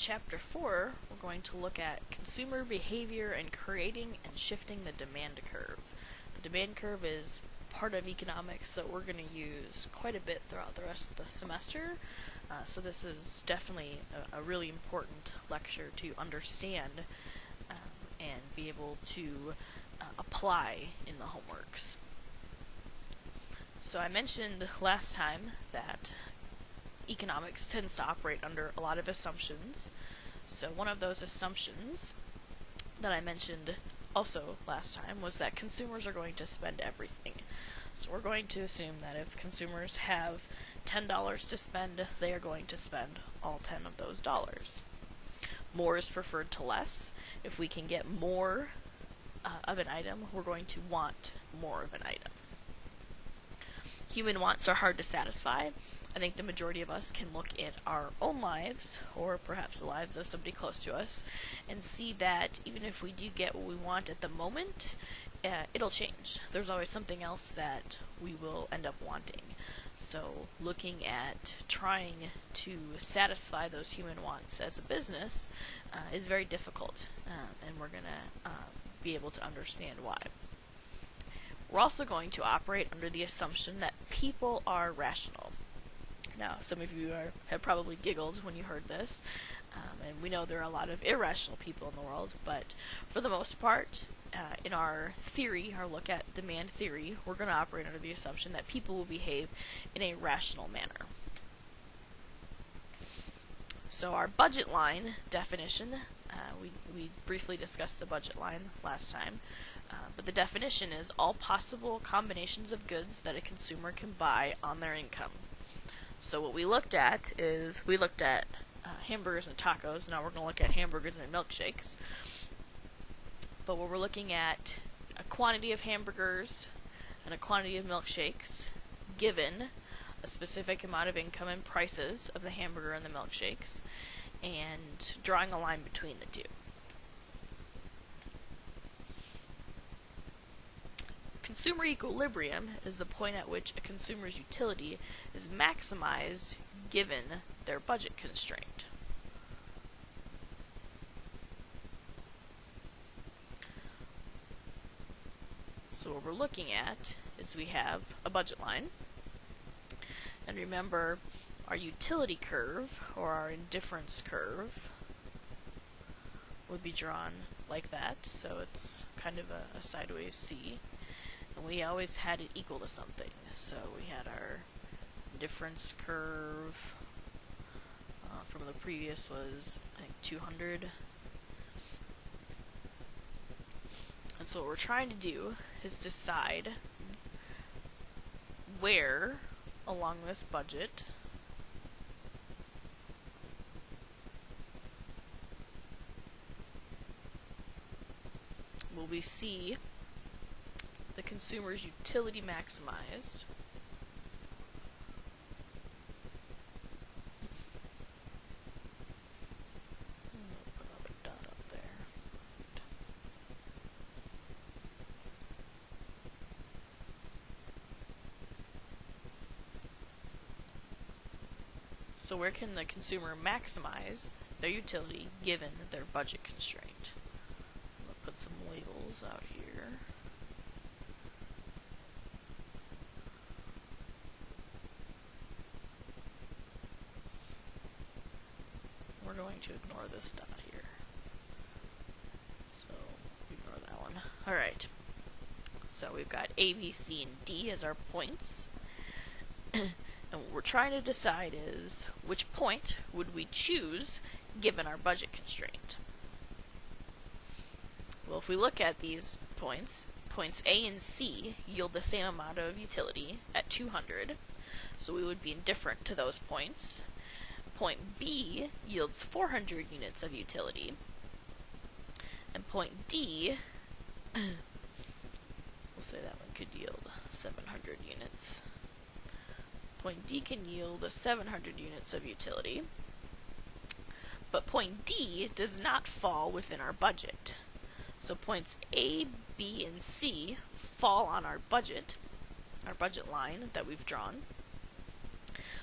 Chapter 4, we're going to look at consumer behavior and creating and shifting the demand curve. The demand curve is part of economics that we're going to use quite a bit throughout the rest of the semester. So this is definitely a really important lecture to understand and be able to apply in the homeworks. So I mentioned last time that economics tends to operate under a lot of assumptions. So one of those assumptions that I mentioned also last time was that consumers are going to spend everything. So we're going to assume that if consumers have $10 to spend, they are going to spend all 10 of those dollars. More is preferred to less. If we can get more of an item, we're going to want more of an item. Human wants are hard to satisfy. I think the majority of us can look at our own lives, or perhaps the lives of somebody close to us, and see that even if we do get what we want at the moment, it'll change. There's always something else that we will end up wanting. So looking at trying to satisfy those human wants as a business is very difficult, and we're going to be able to understand why. We're also going to operate under the assumption that people are rational. Now, some of you have probably giggled when you heard this, and we know there are a lot of irrational people in the world, but for the most part, in our theory, our look at demand theory, we're going to operate under the assumption that people will behave in a rational manner. So our budget line definition, we briefly discussed the budget line last time, but the definition is all possible combinations of goods that a consumer can buy on their income. So what we looked at is, hamburgers and tacos. Now we're going to look at hamburgers and milkshakes. But what we're looking at, a quantity of hamburgers and a quantity of milkshakes given a specific amount of income and prices of the hamburger and the milkshakes, and drawing a line between the two. Consumer equilibrium is the point at which a consumer's utility is maximized given their budget constraint. So what we're looking at is we have a budget line, and remember our utility curve, or our indifference curve, would be drawn like that, so it's kind of a sideways C. And we always had it equal to something. So we had our difference curve from the previous was, I think, 200. And so what we're trying to do is decide where along this budget will we see the consumer's utility maximized put another dot up there. So where can the consumer maximize their utility given their budget constraint? I'm going to put some labels out here. We're going to ignore this dot here. So, ignore that one. Alright. So we've got A, B, C, and D as our points. And what we're trying to decide is which point would we choose given our budget constraint. Well, if we look at these points, points A and C yield the same amount of utility at 200, so we would be indifferent to those points. Point B yields 400 units of utility, and point D, we'll say that one could yield 700 units. Point D can yield 700 units of utility, but point D does not fall within our budget. So points A, B, and C fall on our budget line that we've drawn.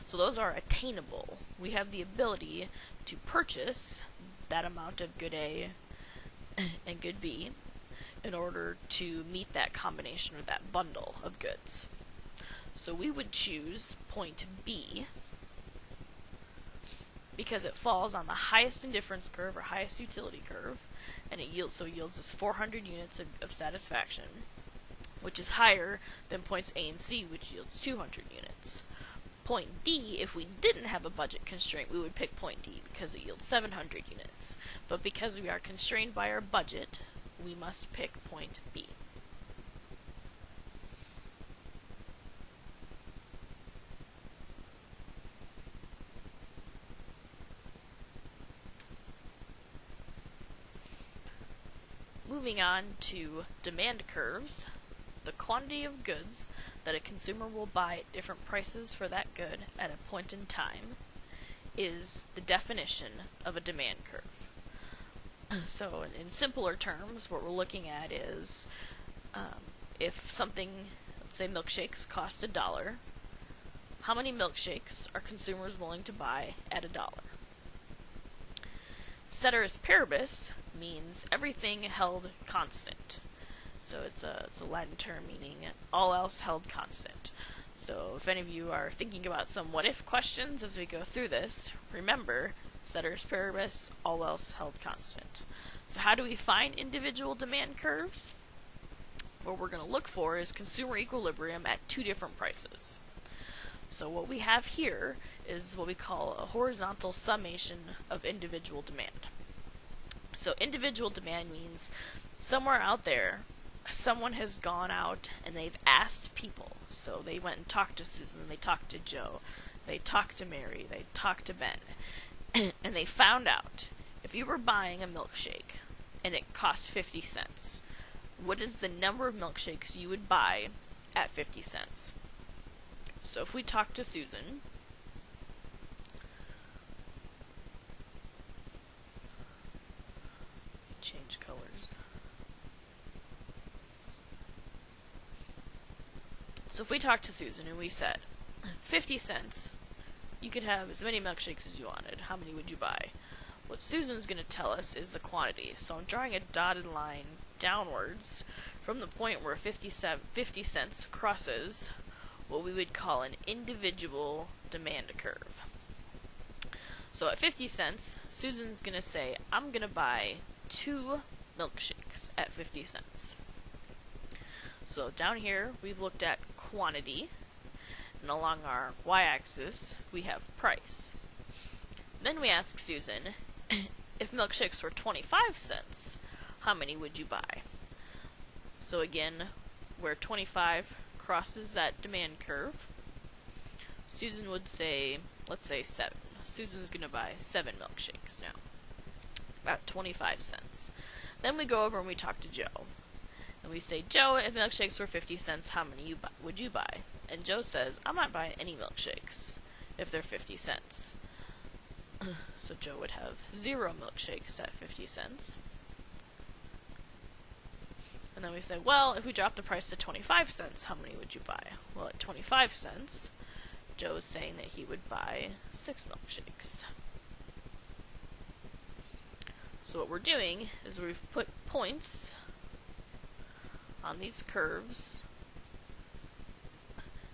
So those are attainable attainable. We have the ability to purchase that amount of good A and good B in order to meet that combination or that bundle of goods. So we would choose point B because it falls on the highest indifference curve or highest utility curve, and it yields us 400 units of satisfaction, which is higher than points A and C, which yields 200 units. Point D, if we didn't have a budget constraint, we would pick point D because it yields 700 units. But because we are constrained by our budget, we must pick point B. Moving on to demand curves, the quantity of goods that a consumer will buy at different prices for that good at a point in time is the definition of a demand curve. So in simpler terms, what we're looking at is if something, let's say milkshakes, cost $1, how many milkshakes are consumers willing to buy at $1? Ceteris paribus means everything held constant. So it's a Latin term meaning all else held constant. So if any of you are thinking about some what-if questions as we go through this, remember, ceteris paribus, all else held constant. So how do we find individual demand curves? What we're going to look for is consumer equilibrium at two different prices. So what we have here is what we call a horizontal summation of individual demand. So individual demand means somewhere out there, someone has gone out and they've asked people. So they went and talked to Susan, they talked to Joe, they talked to Mary, they talked to Ben, and they found out if you were buying a milkshake and it cost 50 cents, what is the number of milkshakes you would buy at 50 cents? So if we talk to Susan, change colors. So if we talk to Susan and we said, 50 cents, you could have as many milkshakes as you wanted. How many would you buy? What Susan's going to tell us is the quantity. So I'm drawing a dotted line downwards from the point where 50 cents crosses what we would call an individual demand curve. So at 50 cents, Susan's going to say, I'm going to buy 2 milkshakes at 50 cents. So down here, we've looked at quantity, and along our y-axis, we have price. Then we ask Susan, if milkshakes were 25 cents, how many would you buy? So again, where 25 crosses that demand curve, Susan would say, let's say 7. Susan's going to buy 7 milkshakes now, about 25 cents. Then we go over and we talk to Joe. And we say, Joe, if milkshakes were 50 cents, how many would you buy? And Joe says, I'm not buying any milkshakes if they're 50 cents. So Joe would have 0 milkshakes at 50 cents. And then we say, well, if we drop the price to 25 cents, how many would you buy? Well, at 25 cents, Joe is saying that he would buy 6 milkshakes. So what we're doing is we've put points on these curves,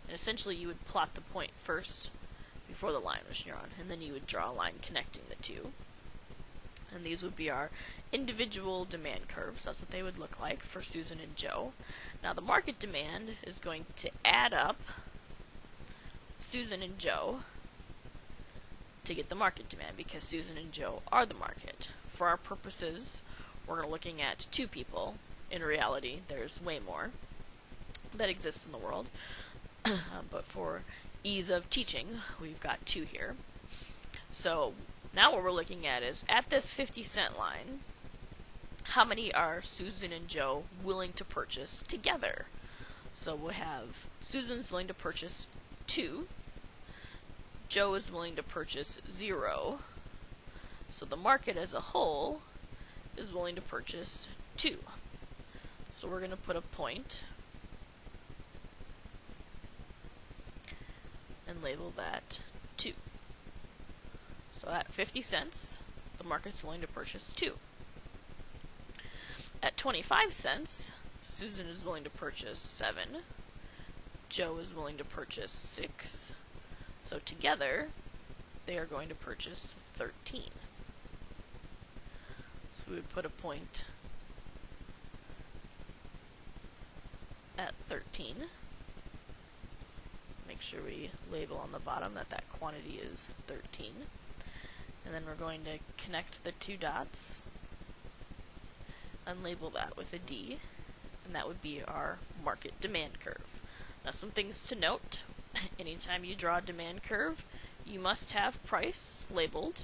and essentially you would plot the point first before the line was drawn, and then you would draw a line connecting the two. And these would be our individual demand curves. That's what they would look like for Susan and Joe. Now the market demand is going to add up Susan and Joe to get the market demand, because Susan and Joe are the market. For our purposes, we're looking at 2 people. In reality, there's way more that exists in the world. But for ease of teaching, we've got 2 here. So now what we're looking at is, at this 50 cent line, how many are Susan and Joe willing to purchase together? So we'll have Susan's willing to purchase 2. Joe is willing to purchase 0. So the market as a whole is willing to purchase 2. So we're going to put a point and label that 2. So at 50 cents, the market's willing to purchase 2. At 25 cents, Susan is willing to purchase 7. Joe is willing to purchase 6. So together, they are going to purchase 13. So we would put a point at 13. Make sure we label on the bottom that that quantity is 13. And then we're going to connect the 2 dots and label that with a D, and that would be our market demand curve. Now, some things to note: anytime you draw a demand curve, you must have price labeled.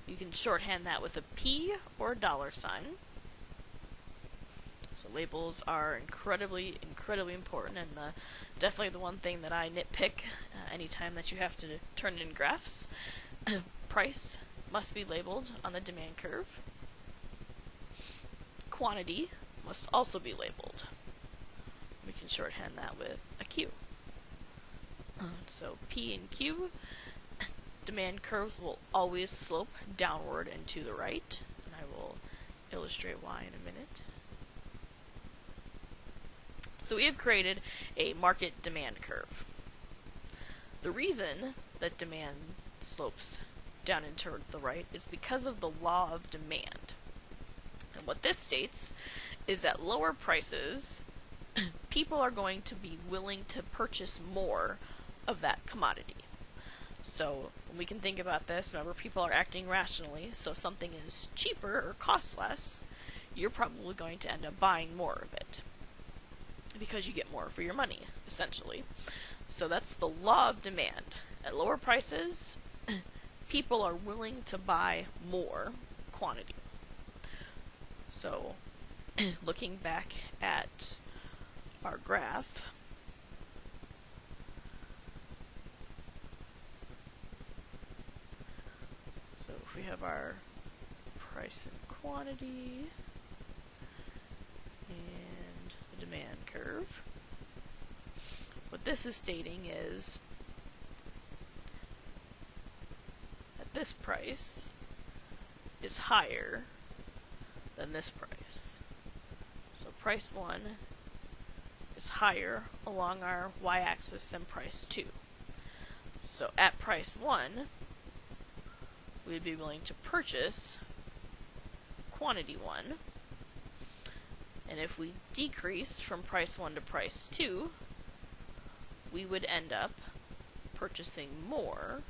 You can shorthand that with a P or a $sign. So labels are incredibly important, and definitely the one thing that I nitpick anytime that you have to turn in graphs. Price must be labeled on the demand curve. Quantity must also be labeled. We can shorthand that with a Q. So P and Q, demand curves will always slope downward and to the right, and I will illustrate why in a minute. So we have created a market demand curve. The reason that demand slopes down and toward the right is because of the law of demand. And what this states is that lower prices, people are going to be willing to purchase more of that commodity. So when we can think about this, remember, people are acting rationally, so if something is cheaper or costs less, you're probably going to end up buying more of it, because you get more for your money, essentially. So that's the law of demand. At lower prices, people are willing to buy more quantity. So, looking back at our graph, so if we have our price and quantity and the demand curve, what this is stating is that this price is higher than this price. So price 1 is higher along our y-axis than price 2. So at price 1, we'd be willing to purchase quantity 1. And if we decrease from price 1 to price 2, we would end up purchasing more,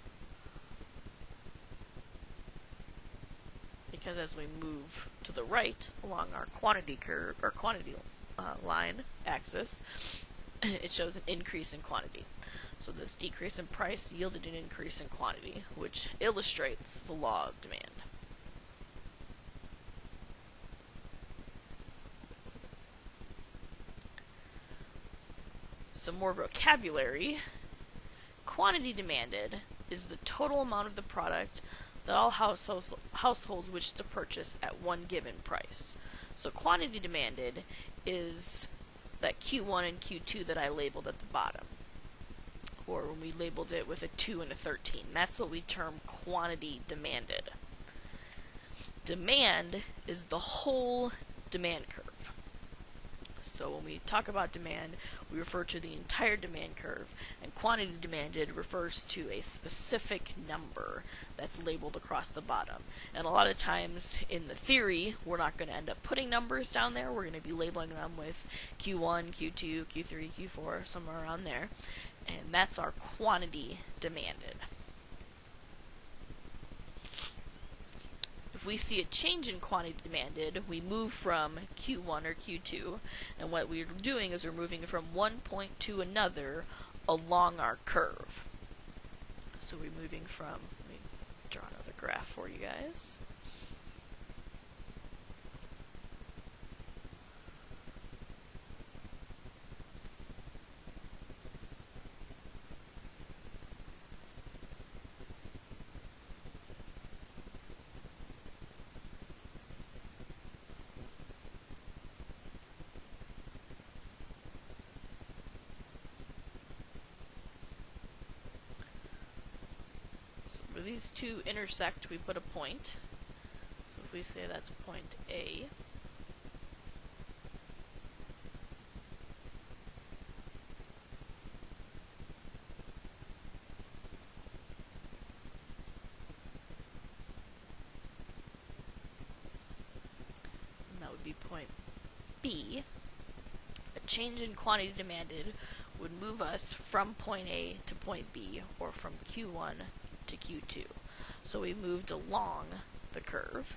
because as we move to the right along our quantity curve, or quantity line axis, it shows an increase in quantity. So this decrease in price yielded an increase in quantity, which illustrates the law of demand. Some more vocabulary. Quantity demanded is the total amount of the product that all households wish to purchase at one given price. So quantity demanded is that Q1 and Q2 that I labeled at the bottom, or when we labeled it with a 2 and a 13. That's what we term quantity demanded. Demand is the whole demand curve. So when we talk about demand, we refer to the entire demand curve, and quantity demanded refers to a specific number that's labeled across the bottom. And a lot of times in the theory, we're not going to end up putting numbers down there. We're going to be labeling them with Q1, Q2, Q3, Q4, somewhere around there. And that's our quantity demanded. If we see a change in quantity demanded, we move from Q1 or Q2, and what we're doing is we're moving from one point to another along our curve. So we're moving from, let me draw another graph for you guys. these two intersect, we put a point. So if we say that's point A, and that would be point B, a change in quantity demanded would move us from point A to point B, or from Q1 to Q2. So we moved along the curve,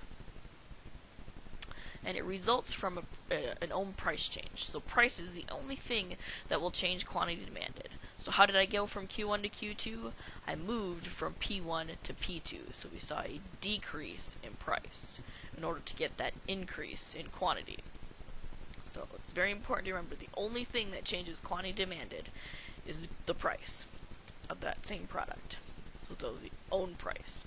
and it results from an ohm price change. So price is the only thing that will change quantity demanded. So how did I go from Q1 to Q2? I moved from P1 to P2. So we saw a decrease in price in order to get that increase in quantity. So it's very important to remember the only thing that changes quantity demanded is the price of that same product. So those the own price.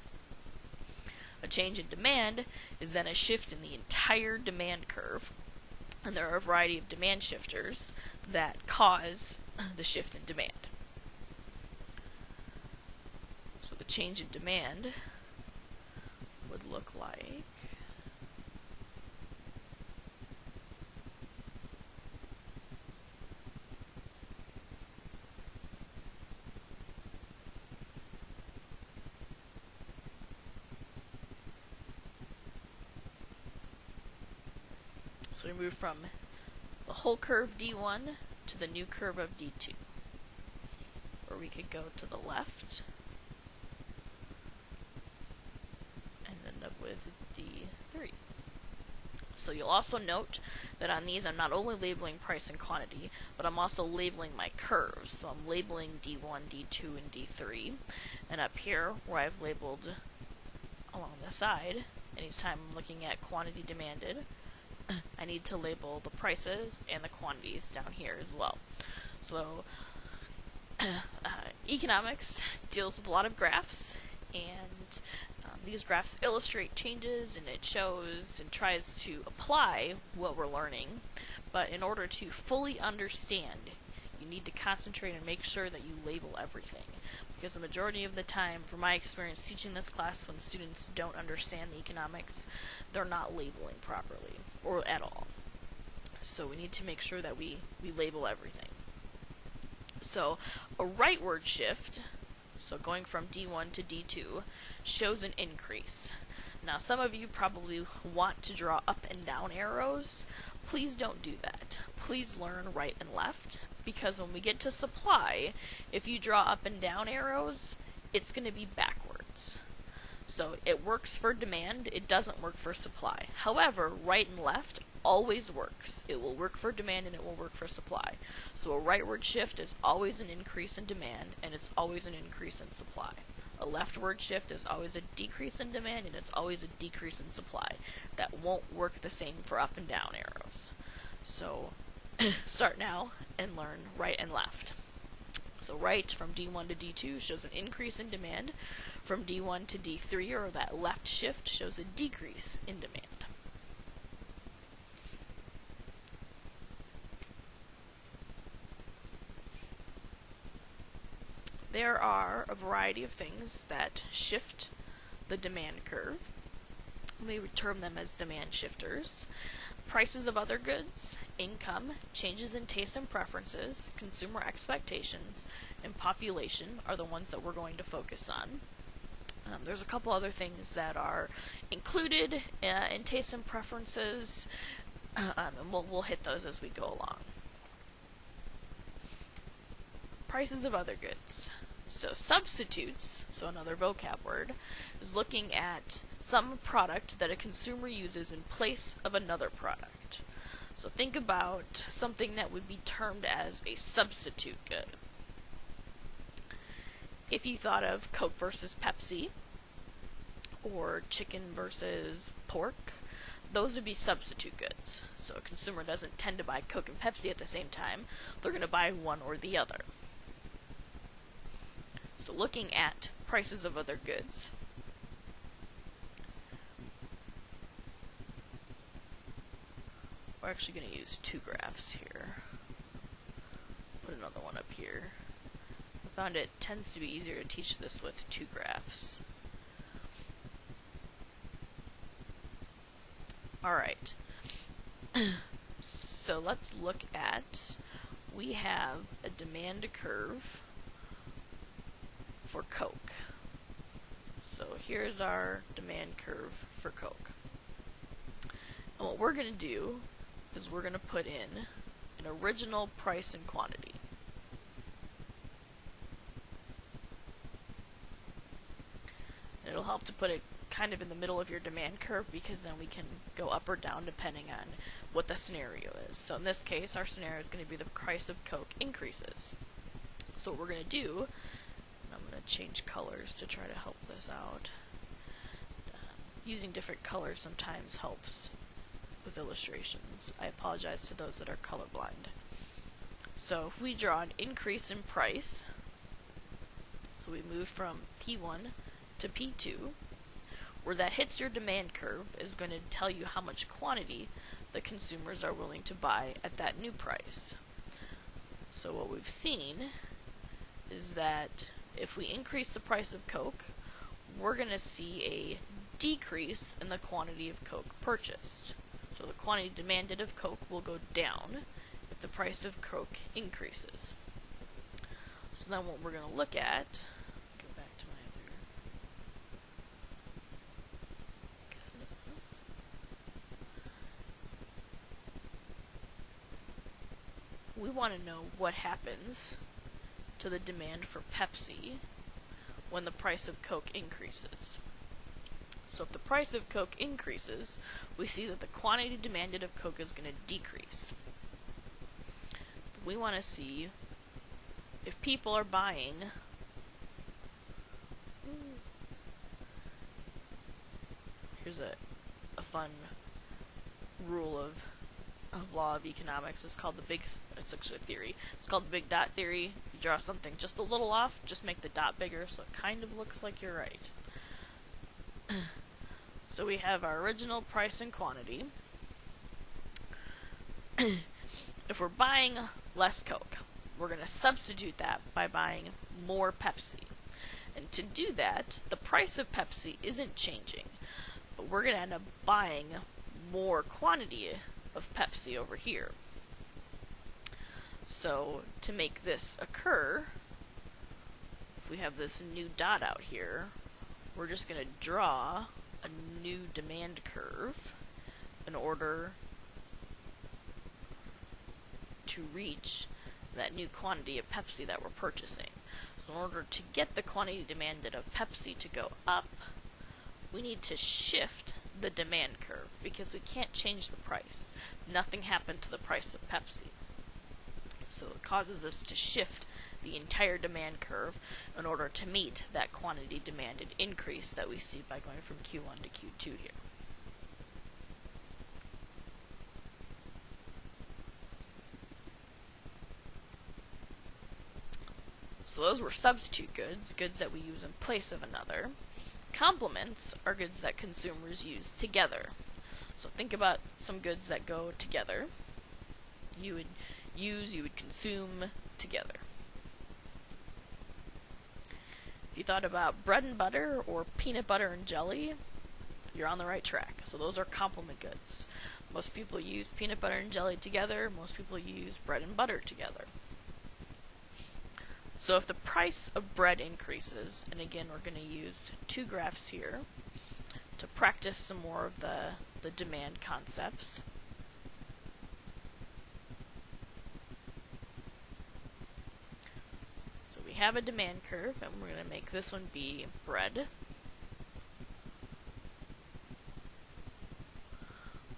A change in demand is then a shift in the entire demand curve, and there are a variety of demand shifters that cause the shift in demand. So the change in demand would look like so we move from the whole curve D1 to the new curve of D2. Or we could go to the left and end up with D3. So you'll also note that on these I'm not only labeling price and quantity, but I'm also labeling my curves. So I'm labeling D1, D2, and D3. And up here, where I've labeled along the side, anytime I'm looking at quantity demanded, I need to label the prices and the quantities down here as well. So economics deals with a lot of graphs, and these graphs illustrate changes, and it shows and tries to apply what we're learning. But in order to fully understand, you need to concentrate and make sure that you label everything. Because the majority of the time, from my experience teaching this class, when students don't understand the economics, they're not labeling properly, or at all. So we need to make sure that we label everything. So a rightward shift, so going from D1 to D2, shows an increase. Now some of you probably want to draw up and down arrows. Please don't do that. Please learn right and left, because when we get to supply, if you draw up and down arrows, it's going to be backwards. So it works for demand, it doesn't work for supply. However, right and left always works. It will work for demand and it will work for supply. So a rightward shift is always an increase in demand, and it's always an increase in supply. A leftward shift is always a decrease in demand, and it's always a decrease in supply. That won't work the same for up and down arrows. So start now and learn right and left. So right from D1 to D2 shows an increase in demand. From D1 to D3, or that left shift, shows a decrease in demand. There are a variety of things that shift the demand curve. We would term them as demand shifters. Prices of other goods, income, changes in tastes and preferences, consumer expectations, and population are the ones that we're going to focus on. There's a couple other things that are included in tastes and preferences, and we'll hit those as we go along. Prices of other goods. So substitutes, so another vocab word, is looking at some product that a consumer uses in place of another product. So think about something that would be termed as a substitute good. If you thought of Coke versus Pepsi, or chicken versus pork, those would be substitute goods. So a consumer doesn't tend to buy Coke and Pepsi at the same time. They're going to buy one or the other. So looking at prices of other goods. We're actually going to use two graphs here. Put another one up here. I found it tends to be easier to teach this with two graphs. Alright. So let's look at, we have a demand curve for Coke. So here's our demand curve for Coke. And what we're going to do is we're going to put in an original price and quantity. And it'll help to put it kind of in the middle of your demand curve, because then we can go up or down depending on what the scenario is. So in this case, our scenario is going to be the price of Coke increases. So what we're going to do, and I'm going to change colors to try to help this out. Using different colors sometimes helps with illustrations. I apologize to those that are colorblind. So if we draw an increase in price, so we move from P1 to P2, where that hits your demand curve is going to tell you how much quantity the consumers are willing to buy at that new price. So what we've seen is that if we increase the price of Coke, we're going to see a decrease in the quantity of Coke purchased. So the quantity demanded of Coke will go down if the price of Coke increases. So then what we're going to look at, go back to my other, we want to know what happens to the demand for Pepsi when the price of Coke increases. So if the price of Coke increases, we see that the quantity demanded of Coke is going to decrease. But we want to see if people are buying here's a fun rule of law of economics. It's called it's actually a theory. It's called the big dot theory. You draw something just a little off, just make the dot bigger so it kind of looks like you're right. So we have our original price and quantity. If we're buying less Coke, we're going to substitute that by buying more Pepsi. And to do that, the price of Pepsi isn't changing, but we're going to end up buying more quantity of Pepsi over here. So to make this occur, if we have this new dot out here, we're just going to draw a new demand curve in order to reach that new quantity of Pepsi that we're purchasing. So in order to get the quantity demanded of Pepsi to go up, we need to shift the demand curve, because we can't change the price. Nothing happened to the price of Pepsi. So it causes us to shift the entire demand curve in order to meet that quantity demanded increase that we see by going from Q1 to Q2 here. So those were substitute goods, goods that we use in place of another. Complements are goods that consumers use together. So think about some goods that go together. You would consume together. If you thought about bread and butter or peanut butter and jelly, you're on the right track. So those are complement goods. Most people use peanut butter and jelly together. Most people use bread and butter together. So if the price of bread increases, and again we're going to use two graphs here to practice some more of the demand concepts. So we have a demand curve, and we're going to make this one be bread,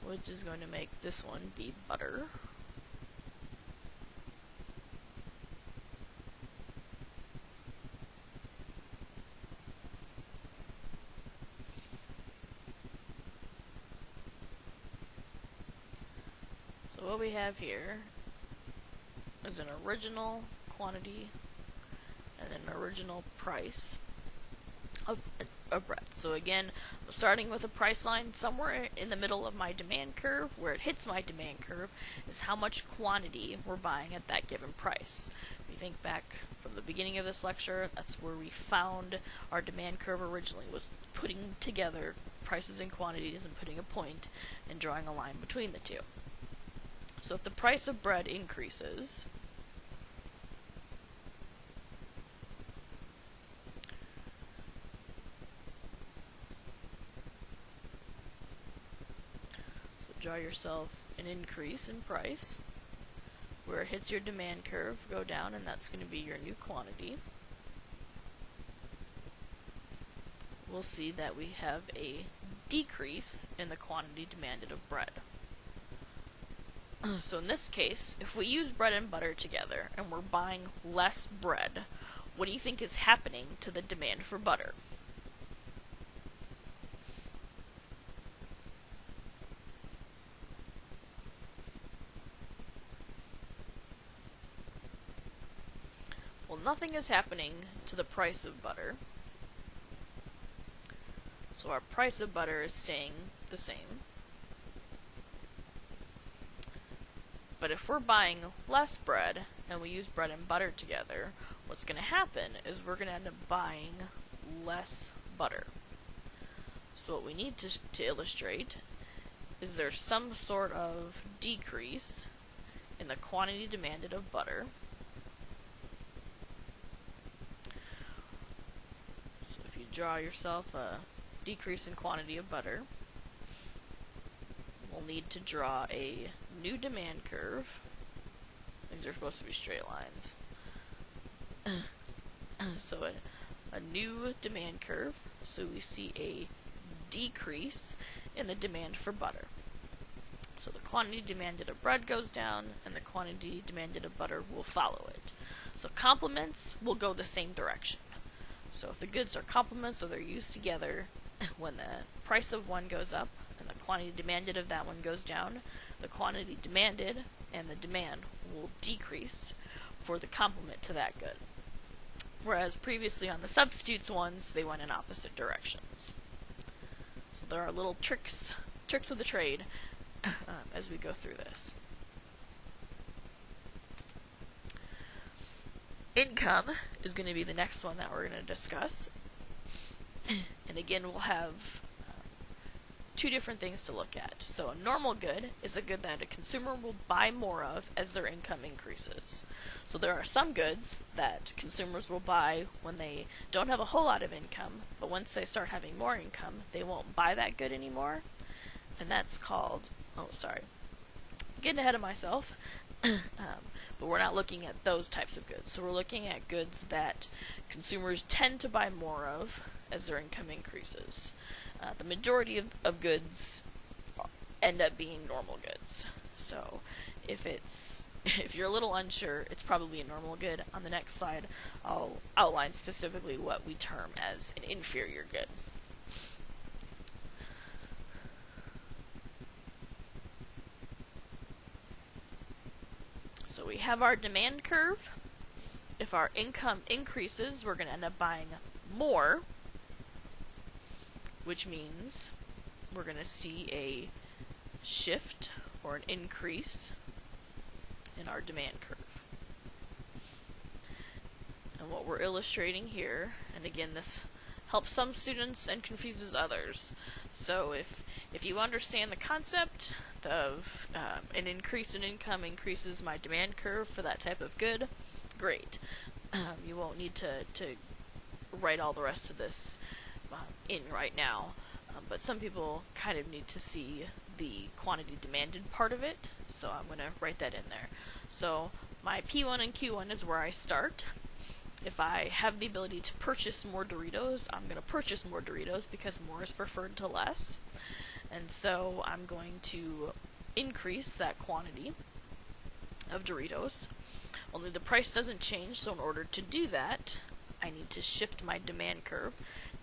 which is going to make this one be butter. So what we have here is an original quantity and an original price of bread. So again, I'm starting with a price line somewhere in the middle of my demand curve. Where it hits my demand curve is how much quantity we're buying at that given price. If you think back from the beginning of this lecture, that's where we found our demand curve originally, was putting together prices and quantities and putting a point and drawing a line between the two. So if the price of bread increases, so draw yourself an increase in price. Where it hits your demand curve, go down, and that's going to be your new quantity. We'll see that we have a decrease in the quantity demanded of bread. So in this case, if we use bread and butter together and we're buying less bread, what do you think is happening to the demand for butter? Well, nothing is happening to the price of butter. So our price of butter is staying the same. But if we're buying less bread and we use bread and butter together, what's going to happen is we're going to end up buying less butter. So what we need to illustrate is there's some sort of decrease in the quantity demanded of butter. So if you draw yourself a decrease in quantity of butter, we'll need to draw a new demand curve. These are supposed to be straight lines. So a new demand curve, so we see a decrease in the demand for butter. So the quantity demanded of bread goes down, and the quantity demanded of butter will follow it. So complements will go the same direction. So if the goods are complements, or they're used together, when the price of one goes up and the quantity demanded of that one goes down, the quantity demanded and the demand will decrease for the complement to that good. Whereas previously on the substitutes ones, they went in opposite directions. So there are little tricks of the trade as we go through this. Income is going to be the next one that we're going to discuss. And again, we'll have two different things to look at. So a normal good is a good that a consumer will buy more of as their income increases. So there are some goods that consumers will buy when they don't have a whole lot of income, but once they start having more income, they won't buy that good anymore. And that's called, getting ahead of myself. But we're not looking at those types of goods. So we're looking at goods that consumers tend to buy more of as their income increases. The majority of goods end up being normal goods. So if you're a little unsure, it's probably a normal good. On the next slide, I'll outline specifically what we term as an inferior good. So we have our demand curve. If our income increases, we're going to end up buying more, which means we're going to see a shift or an increase in our demand curve. And what we're illustrating here, and again this helps some students and confuses others. So if you understand the concept of an increase in income increases my demand curve for that type of good, great. You won't need to write all the rest of this in right now, but some people kind of need to see the quantity demanded part of it, so I'm going to write that in there. So my P1 and Q1 is where I start. If I have the ability to purchase more Doritos, I'm going to purchase more Doritos because more is preferred to less. And so I'm going to increase that quantity of Doritos. Only the price doesn't change, so in order to do that, I need to shift my demand curve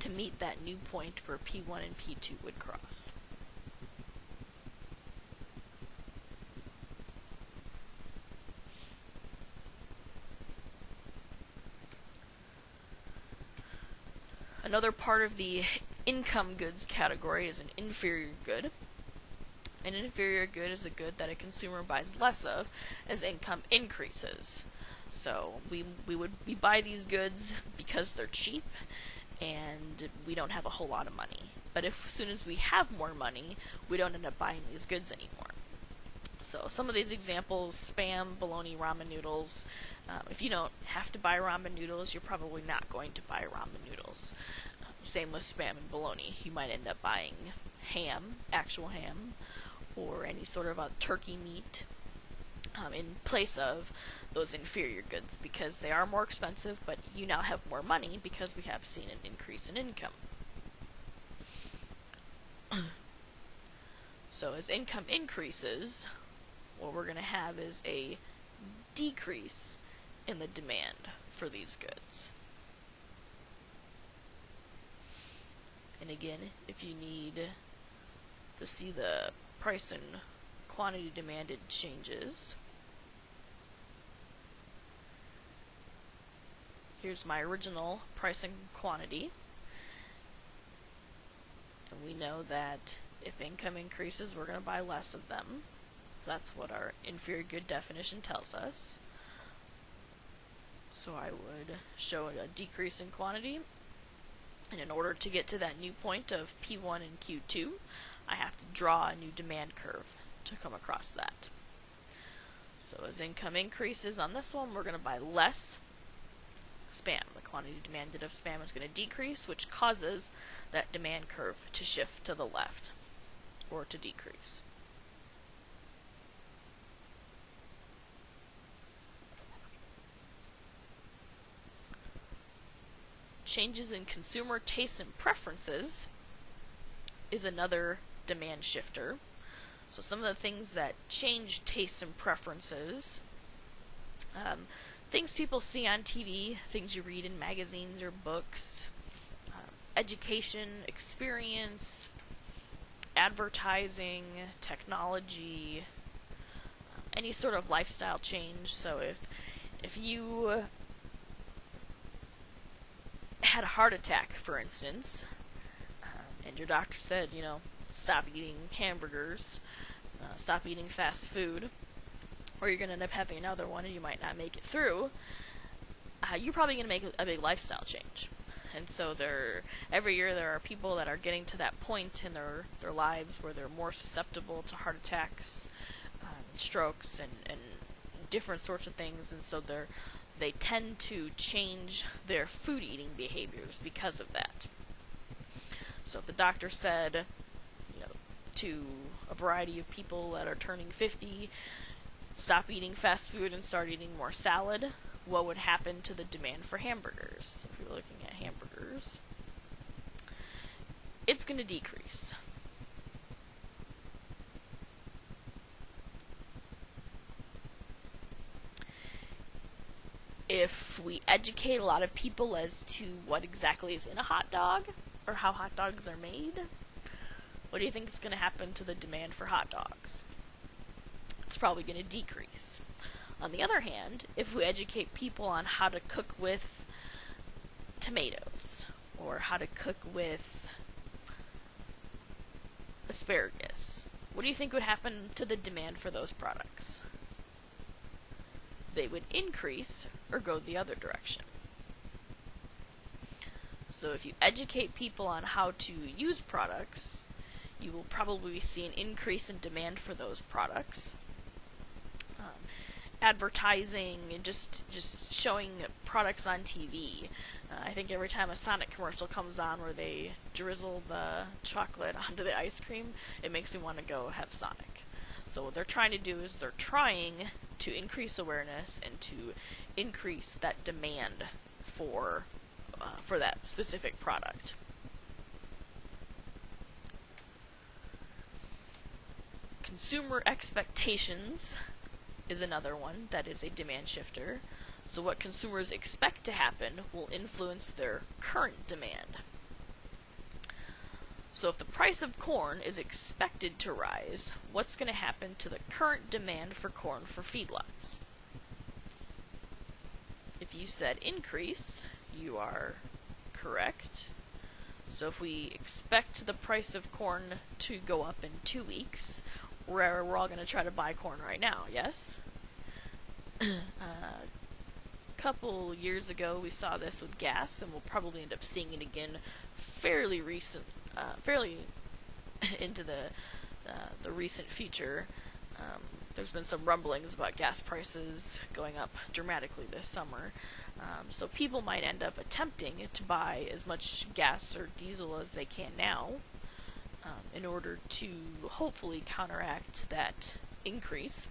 to meet that new point where P1 and P2 would cross. Another part of the income goods category is an inferior good. An inferior good is a good that a consumer buys less of as income increases. So we buy these goods because they're cheap and we don't have a whole lot of money. But if as soon as we have more money, we don't end up buying these goods anymore. So some of these examples: Spam, bologna, ramen noodles. If you don't have to buy ramen noodles, you're probably not going to buy ramen noodles. Same with Spam and bologna. You might end up buying ham, actual ham, or any sort of a turkey meat in place of those inferior goods, because they are more expensive, but you now have more money because we have seen an increase in income. So as income increases, what we're going to have is a decrease in the demand for these goods. And again, if you need to see the price and quantity demanded changes, here's my original price and quantity. And we know that if income increases, we're going to buy less of them. So that's what our inferior good definition tells us. So I would show a decrease in quantity. And in order to get to that new point of P1 and Q2, I have to draw a new demand curve to come across that. So as income increases on this one, we're going to buy less Spam. The quantity demanded of Spam is going to decrease, which causes that demand curve to shift to the left, or to decrease. Changes in consumer tastes and preferences is another demand shifter. So some of the things that change tastes and preferences, things people see on TV, things you read in magazines or books, education, experience, advertising, technology, any sort of lifestyle change. So if you had a heart attack, for instance, and your doctor said, stop eating hamburgers, stop eating fast food, or you're going to end up having another one and you might not make it through, you're probably going to make a big lifestyle change. And so every year there are people that are getting to that point in their lives where they're more susceptible to heart attacks, strokes, and different sorts of things, and so they tend to change their food eating behaviors because of that. So if the doctor said, to a variety of people that are turning 50, stop eating fast food and start eating more salad, what would happen to the demand for hamburgers? If you're looking at hamburgers, it's going to decrease. If we educate a lot of people as to what exactly is in a hot dog, or how hot dogs are made, what do you think is going to happen to the demand for hot dogs? It's probably going to decrease. On the other hand, if we educate people on how to cook with tomatoes, or how to cook with asparagus, what do you think would happen to the demand for those products? They would increase or go the other direction. So if you educate people on how to use products, you will probably see an increase in demand for those products. Advertising and just showing products on TV. I think every time a Sonic commercial comes on where they drizzle the chocolate onto the ice cream, it makes me want to go have Sonic. So what they're trying to do is they're trying to increase awareness and to increase that demand for that specific product. Consumer expectations is another one that is a demand shifter. So what consumers expect to happen will influence their current demand. So if the price of corn is expected to rise, what's going to happen to the current demand for corn for feedlots? If you said increase, you are correct. So if we expect the price of corn to go up in 2 weeks, we're all going to try to buy corn right now, yes? A couple years ago we saw this with gas, and we'll probably end up seeing it again fairly fairly into the recent future, there's been some rumblings about gas prices going up dramatically this summer. So people might end up attempting to buy as much gas or diesel as they can now, in order to hopefully counteract that increase.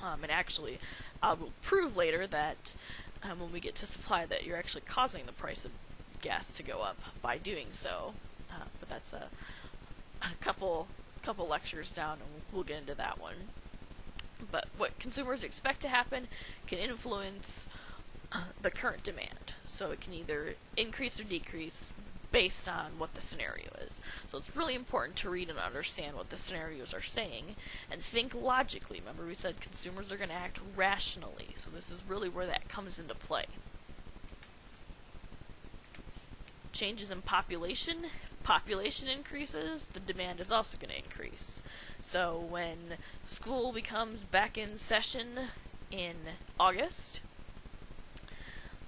And actually, I will prove later that when we get to supply that you're actually causing the price of gas to go up by doing so. But that's a couple lectures down, and we'll get into that one. But what consumers expect to happen can influence the current demand. So it can either increase or decrease based on what the scenario is. So it's really important to read and understand what the scenarios are saying and think logically. Remember, we said consumers are going to act rationally. So this is really where that comes into play. Changes in population increases, the demand is also going to increase. So when school becomes back in session in August,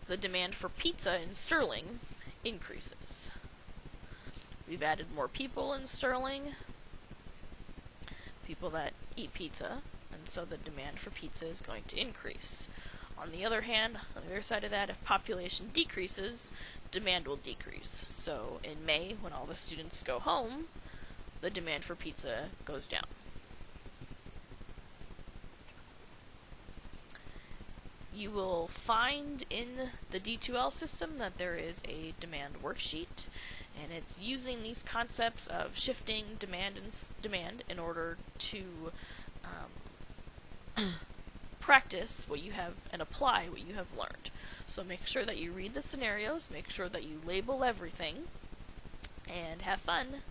the demand for pizza in Sterling increases. We've added more people in Sterling, people that eat pizza, and so the demand for pizza is going to increase. On the other hand, on the other side of that, if population decreases, demand will decrease. So in May, when all the students go home, the demand for pizza goes down. You will find in the D2L system that there is a demand worksheet, and it's using these concepts of shifting demand in order to practice what you have and apply what you have learned. So make sure that you read the scenarios, make sure that you label everything, and have fun.